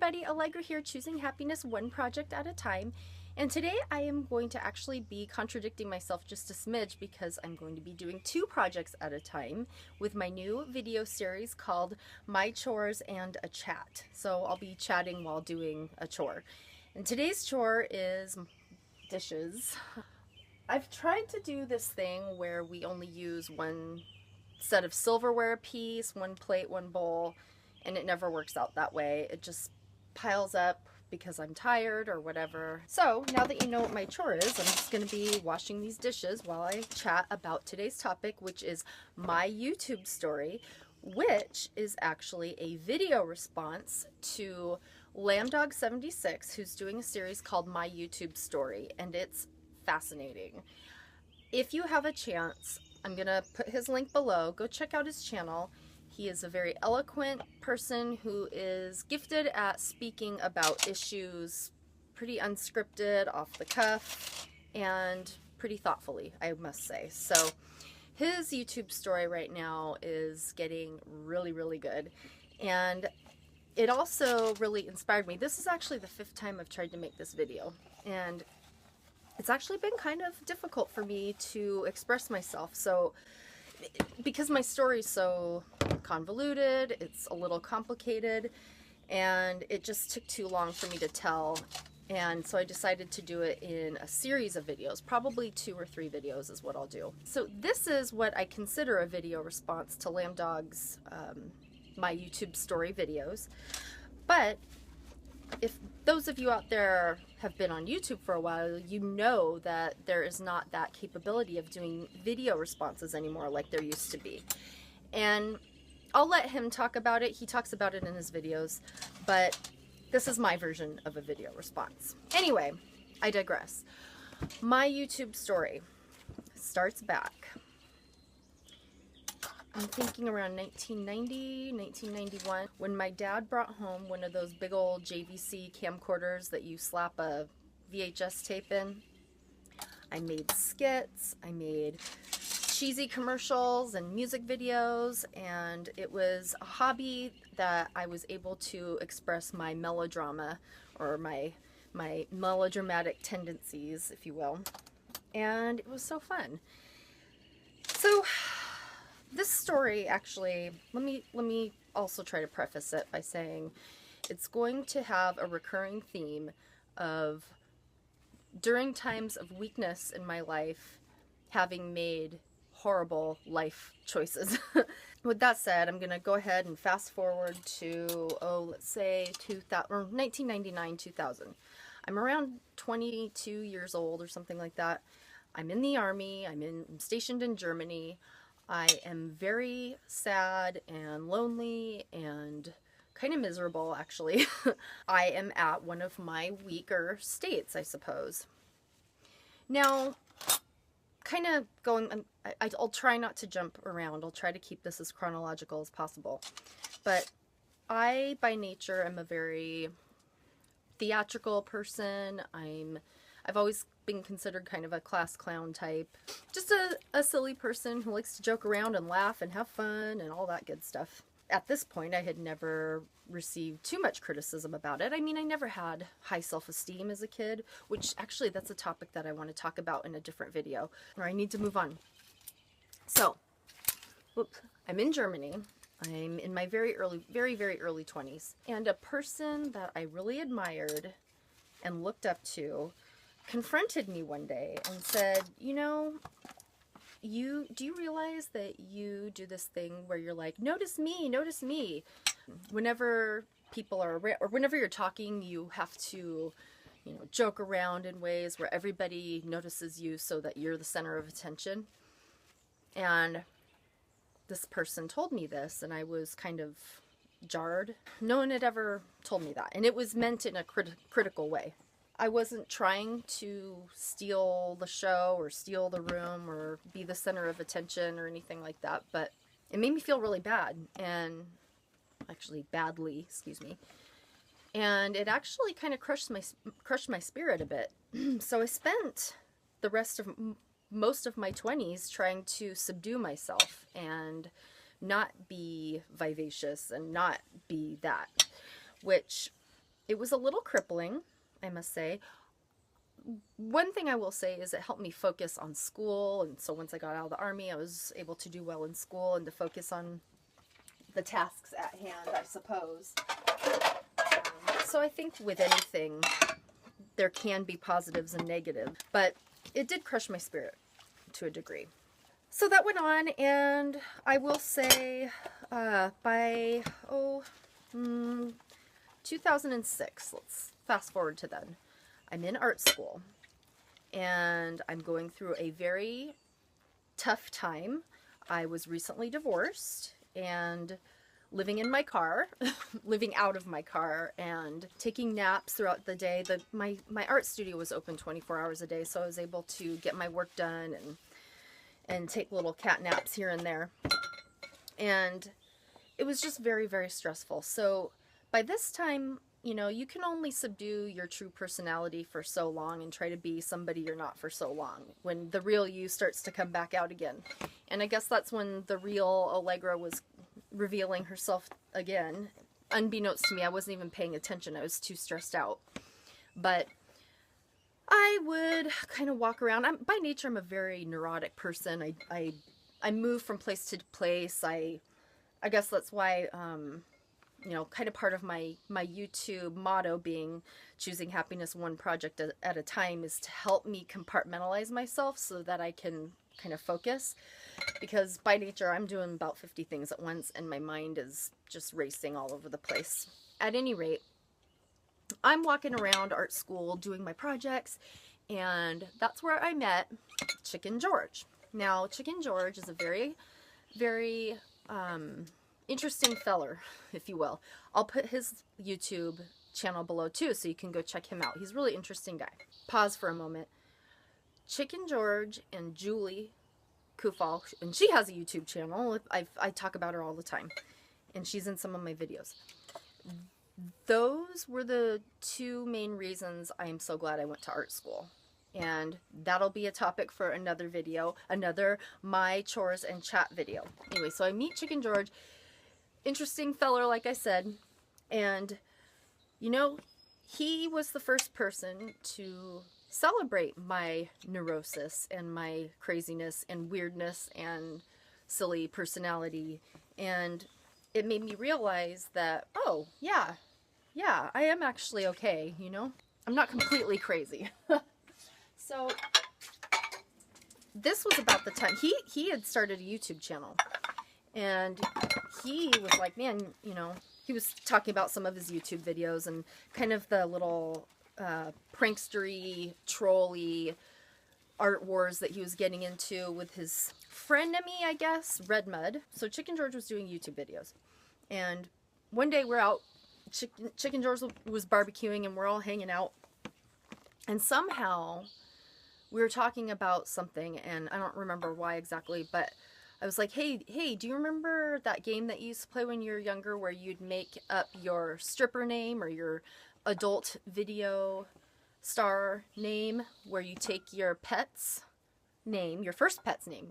everybody, Allegra here, choosing happiness one project at a time. And today I am going to actually be contradicting myself just a smidge because I'm going to be doing two projects at a time with my new video series called My Chores and a Chat. So I'll be chatting while doing a chore. And today's chore is dishes. I've tried to do this thing where we only use one set of silverware a piece, one plate, one bowl, and it never works out that way. It just piles up because I'm tired or whatever. So now that you know what my chore is, I'm just going to be washing these dishes while I chat about today's topic, which is my YouTube story, which is actually a video response to Lambdog76, who's doing a series called My YouTube Story, and it's fascinating. If you have a chance, I'm going to put his link below. Go check out his channel. He is a very eloquent person who is gifted at speaking about issues pretty unscripted, off the cuff, and pretty thoughtfully, I must say. So his YouTube story right now is getting really, really good. And it also really inspired me. This is actually the 5th time I've tried to make this video. And it's actually been kind of difficult for me to express myself. So because my story is so convoluted, it's a little complicated, and it just took too long for me to tell, and so I decided to do it in a series of videos. Probably 2 or 3 videos is what I'll do. So this is what I consider a video response to Lambdog's My YouTube Story videos. But if those of you out there have been on YouTube for a while, you know that there is not that capability of doing video responses anymore like there used to be. And I'll let him talk about it. He talks about it in his videos, but this is my version of a video response. Anyway, I digress. My YouTube story starts back, I'm thinking around 1990, 1991, when my dad brought home one of those big old JVC camcorders that you slap a VHS tape in. I made skits, I made cheesy commercials and music videos, and it was a hobby that I was able to express my melodrama, or my melodramatic tendencies, if you will. And it was so fun. So this story, actually, let me also try to preface it by saying it's going to have a recurring theme of, during times of weakness in my life, having made horrible life choices. With that said, I'm going to go ahead and fast forward to, let's say 1999, 2000. I'm around 22 years old or something like that. I'm in the Army. I'm stationed in Germany. I am very sad and lonely and kind of miserable, actually. I am at one of my weaker states, I suppose. Now, kind of going, I'll try not to jump around. I'll try to keep this as chronological as possible. But I, by nature, am a very theatrical person. I've always been considered kind of a class clown type. Just a silly person who likes to joke around and laugh and have fun and all that good stuff. At this point, I had never received too much criticism about it. I mean, I never had high self-esteem as a kid, which actually that's a topic that I want to talk about in a different video, or I need to move on. So, I'm in Germany. I'm in my very, very early 20s. And a person that I really admired and looked up to confronted me one day and said, you know, do you realize that you do this thing where you're like, notice me, notice me. Whenever people are around, or whenever you're talking, you have to, you know, joke around in ways where everybody notices you so that you're the center of attention. And this person told me this, and I was kind of jarred. No one had ever told me that, and it was meant in a critical way. I wasn't trying to steal the show or steal the room or be the center of attention or anything like that, but it made me feel really bad, and actually badly, excuse me. And it actually kind of crushed my spirit a bit. So I spent the rest of most of my 20s trying to subdue myself and not be vivacious and not be that, which It was a little crippling, I must say. One thing I will say is it helped me focus on school, and so once I got out of the Army, I was able to do well in school and to focus on the tasks at hand, I suppose. So I think with anything, there can be positives and negatives, but it did crush my spirit to a degree. So that went on, and I will say by 2006, let's fast forward to then, I'm in art school, and I'm going through a very tough time. I was recently divorced and living in my car, living out of my car, and taking naps throughout the day. My art studio was open 24 hours a day, so I was able to get my work done and take little cat naps here and there. And it was just very, very stressful. So by this time, you know, you can only subdue your true personality for so long and try to be somebody you're not for so long, when the real you starts to come back out again. And I guess that's when the real Allegra was revealing herself again. Unbeknownst to me, I wasn't even paying attention. I was too stressed out. But I would kind of walk around. By nature, I'm a very neurotic person. I move from place to place. I guess that's why, you know, kind of part of my YouTube motto being choosing happiness one project at a time is to help me compartmentalize myself so that I can kind of focus. Because by nature, I'm doing about 50 things at once, and my mind is just racing all over the place. At any rate, I'm walking around art school doing my projects, and that's where I met Chicken George. Now, Chicken George is a very, very interesting feller, if you will. I'll put his YouTube channel below too, so you can go check him out. He's a really interesting guy. Pause for a moment. Chicken George and Julie Kufal, and she has a YouTube channel. I talk about her all the time, and she's in some of my videos. Those were the two main reasons I am so glad I went to art school. And that'll be a topic for another video, another My Chores and Chat video. Anyway, so I meet Chicken George. Interesting feller, like I said. And, you know, he was the first person to celebrate my neurosis and my craziness and weirdness and silly personality. And it made me realize that, oh, yeah, I am actually okay, you know? I'm not completely crazy. So, this was about the time, he had started a YouTube channel, and he was like, man, you know, he was talking about some of his YouTube videos and kind of the little prankstery, trolly art wars that he was getting into with his frenemy, I guess, Red Mud. So Chicken George was doing YouTube videos, and one day we're out, Chicken George was barbecuing, and we're all hanging out, and somehow we were talking about something, and I don't remember why exactly, but I was like, hey, do you remember that game that you used to play when you were younger where you'd make up your stripper name or your adult video star name, where you take your pet's name, your first pet's name,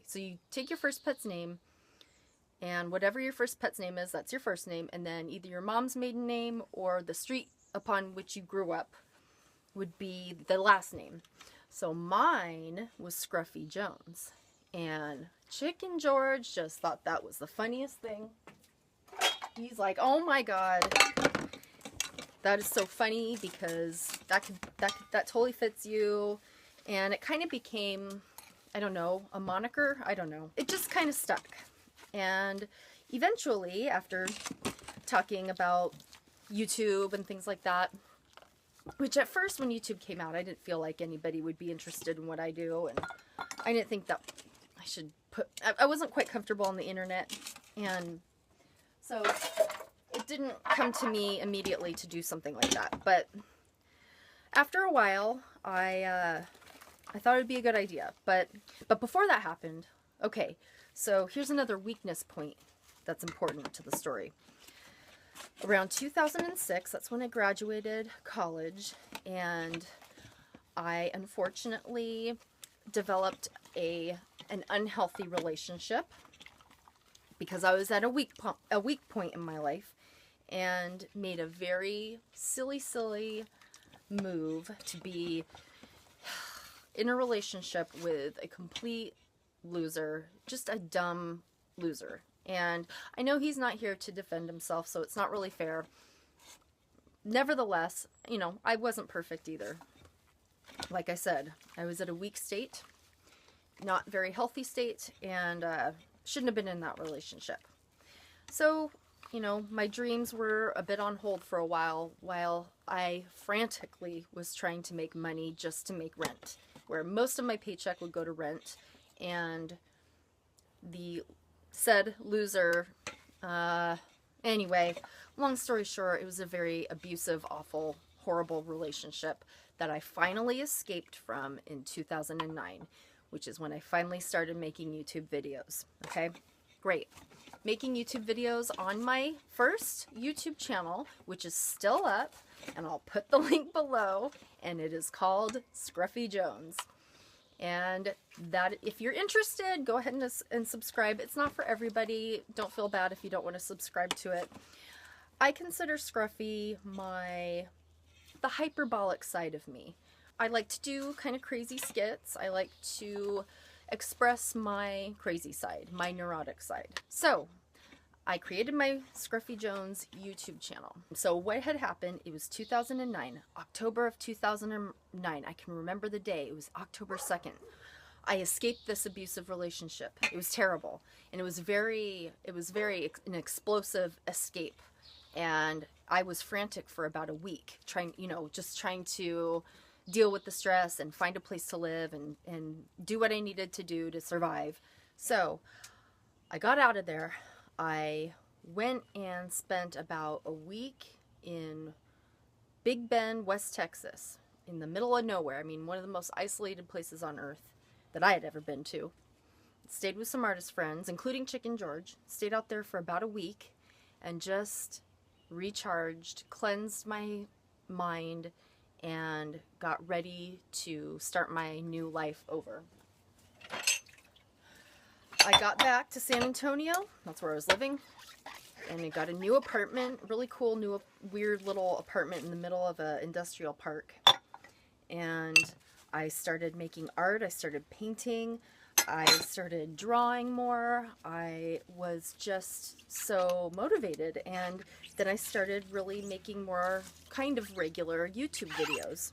so you take your first pet's name, and whatever your first pet's name is, that's your first name, and then either your mom's maiden name or the street upon which you grew up would be the last name. So mine was Scruffy Jones, and Chicken George just thought that was the funniest thing. He's like, oh my god, that is so funny, because that totally fits you. And it kind of became, I don't know, a moniker? I don't know. It just kind of stuck. And eventually, after talking about YouTube and things like that, which at first when YouTube came out, I didn't feel like anybody would be interested in what I do, and I didn't think that I should I wasn't quite comfortable on the internet, and so it didn't come to me immediately to do something like that. But after a while, I thought it would be a good idea. But before that happened, okay, so here's another weakness point that's important to the story. Around 2006, that's when I graduated college, and I unfortunately developed an unhealthy relationship because I was at a weak point in my life, and made a very silly move to be in a relationship with a complete loser, just a dumb loser. And I know he's not here to defend himself, so it's not really fair. Nevertheless, you know, I wasn't perfect either. Like I said, I was at a weak state, not very healthy state, and shouldn't have been in that relationship. So, you know, my dreams were a bit on hold for a while I frantically was trying to make money just to make rent, where most of my paycheck would go to rent, and the said loser, anyway, long story short, it was a very abusive, awful, horrible relationship that I finally escaped from in 2009, which is when I finally started making YouTube videos. Okay, great. Making YouTube videos on my first YouTube channel, which is still up, and I'll put the link below, and it is called Scruffy Jones. And that, if you're interested, go ahead and subscribe. It's not for everybody. Don't feel bad if you don't want to subscribe to it. I consider Scruffy the hyperbolic side of me. I like to do kind of crazy skits. I like to express my crazy side, my neurotic side. So I created my Scruffy Jones YouTube channel. So what had happened, it was 2009, October of 2009. I can remember the day. It was October 2nd. I escaped this abusive relationship. It was terrible. And it was an explosive escape. And I was frantic for about a week, just trying to deal with the stress and find a place to live and do what I needed to do to survive. So I got out of there. I went and spent about a week in Big Bend, West Texas, in the middle of nowhere. I mean, one of the most isolated places on earth that I had ever been to. Stayed with some artist friends, including Chicken George. Stayed out there for about a week and just recharged, cleansed my mind, and got ready to start my new life over. I got back to San Antonio, that's where I was living, and I got a new apartment, really cool, new, weird little apartment in the middle of an industrial park. And I started making art, I started painting, I started drawing more. I was just so motivated, and then I started really making more kind of regular YouTube videos.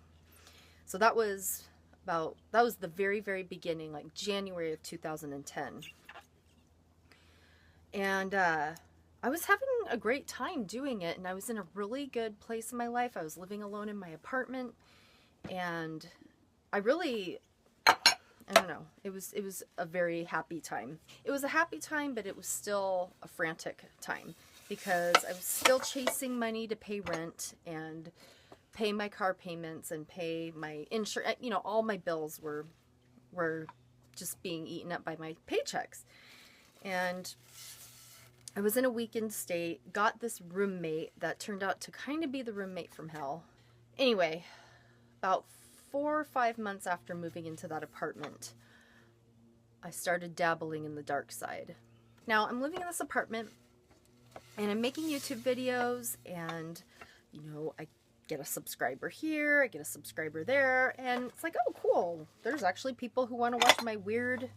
So that was the very beginning, like January of 2010. And I was having a great time doing it, and I was in a really good place in my life. I was living alone in my apartment, and I don't know, it was a very happy time. It was a happy time, but it was still a frantic time because I was still chasing money to pay rent and pay my car payments and pay my insurance. You know, all my bills were just being eaten up by my paychecks. And I was in a weakened state, got this roommate that turned out to kind of be the roommate from hell. Anyway, about 4 or 5 months after moving into that apartment, I started dabbling in the dark side. Now, I'm living in this apartment, and I'm making YouTube videos, and, you know, I get a subscriber here, I get a subscriber there, and it's like, oh, cool, there's actually people who want to watch my weird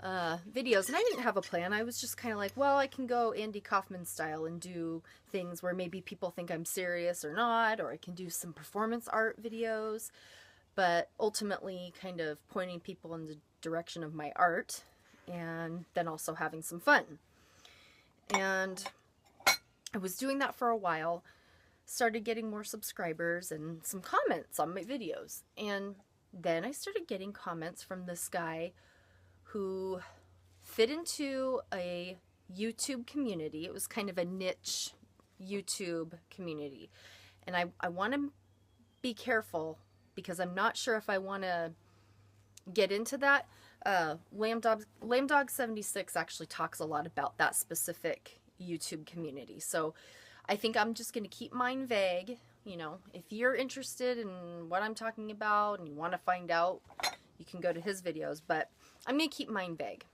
videos. And I didn't have a plan. I was just kind of like, well, I can go Andy Kaufman style and do things where maybe people think I'm serious or not, or I can do some performance art videos, but ultimately kind of pointing people in the direction of my art and then also having some fun. And I was doing that for a while, started getting more subscribers and some comments on my videos. And then I started getting comments from this guy who fit into a YouTube community. It was kind of a niche YouTube community. And I want to be careful because I'm not sure if I want to get into that. Lambdog76 actually talks a lot about that specific YouTube community. So I think I'm just going to keep mine vague. You know, if you're interested in what I'm talking about and you want to find out, you can go to his videos, but I'm going to keep mine vague.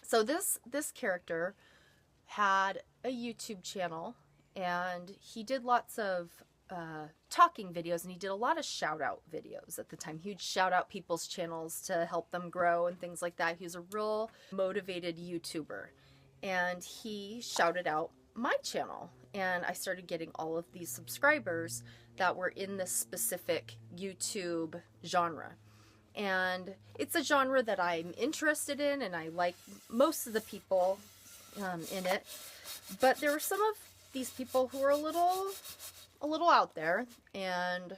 So this character had a YouTube channel, and he did lots of talking videos, and he did a lot of shout out videos at the time. He would shout out people's channels to help them grow and things like that. He was a real motivated YouTuber, and he shouted out my channel, and I started getting all of these subscribers that were in this specific YouTube genre. And it's a genre that I'm interested in, and I like most of the people in it. But there were some of these people who were a little out there, and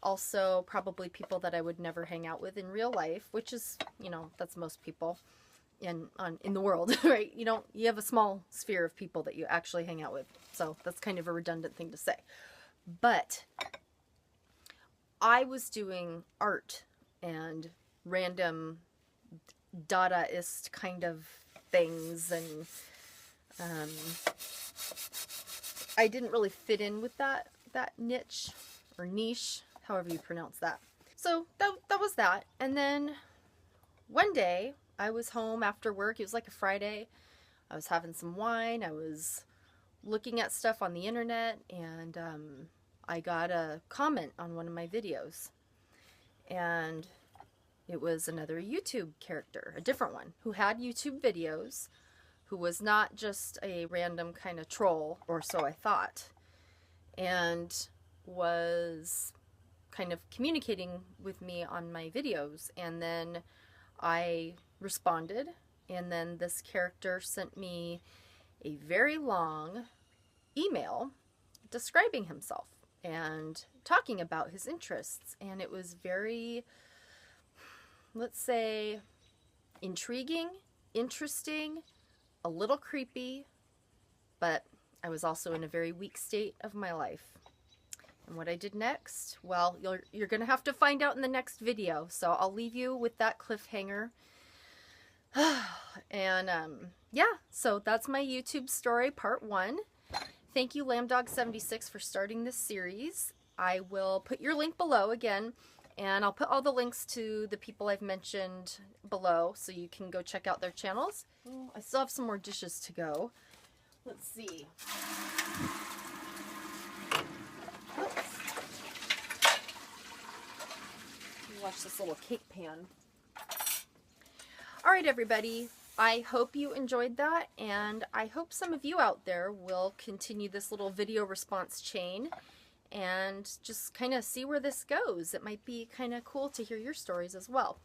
also probably people that I would never hang out with in real life, which is, you know, that's most people in the world, right? You have a small sphere of people that you actually hang out with. So that's kind of a redundant thing to say. But I was doing art and random Dadaist kind of things, and I didn't really fit in with that niche or niche, however you pronounce that. So that was that. And then one day I was home after work. It was like a Friday. I was having some wine. I was looking at stuff on the internet, and I got a comment on one of my videos. And it was another YouTube character, a different one, who had YouTube videos, who was not just a random kind of troll, or so I thought, and was kind of communicating with me on my videos. And then I responded, and then this character sent me a very long email describing himself and talking about his interests. And it was very, let's say, intriguing, interesting, a little creepy, but I was also in a very weak state of my life. And what I did next, well, you're going to have to find out in the next video. So I'll leave you with that cliffhanger. And yeah, so that's my YouTube story, part 1. Thank you, Lambdog76, for starting this series. I will put your link below again, and I'll put all the links to the people I've mentioned below so you can go check out their channels. Oh, I still have some more dishes to go. Let's see. Oops. Watch this little cake pan. All right, everybody. I hope you enjoyed that, and I hope some of you out there will continue this little video response chain and just kind of see where this goes. It might be kind of cool to hear your stories as well.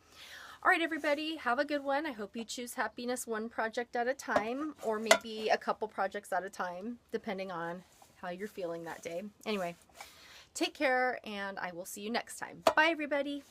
All right, everybody, have a good one. I hope you choose happiness one project at a time, or maybe a couple projects at a time, depending on how you're feeling that day. Anyway, take care, and I will see you next time. Bye, everybody.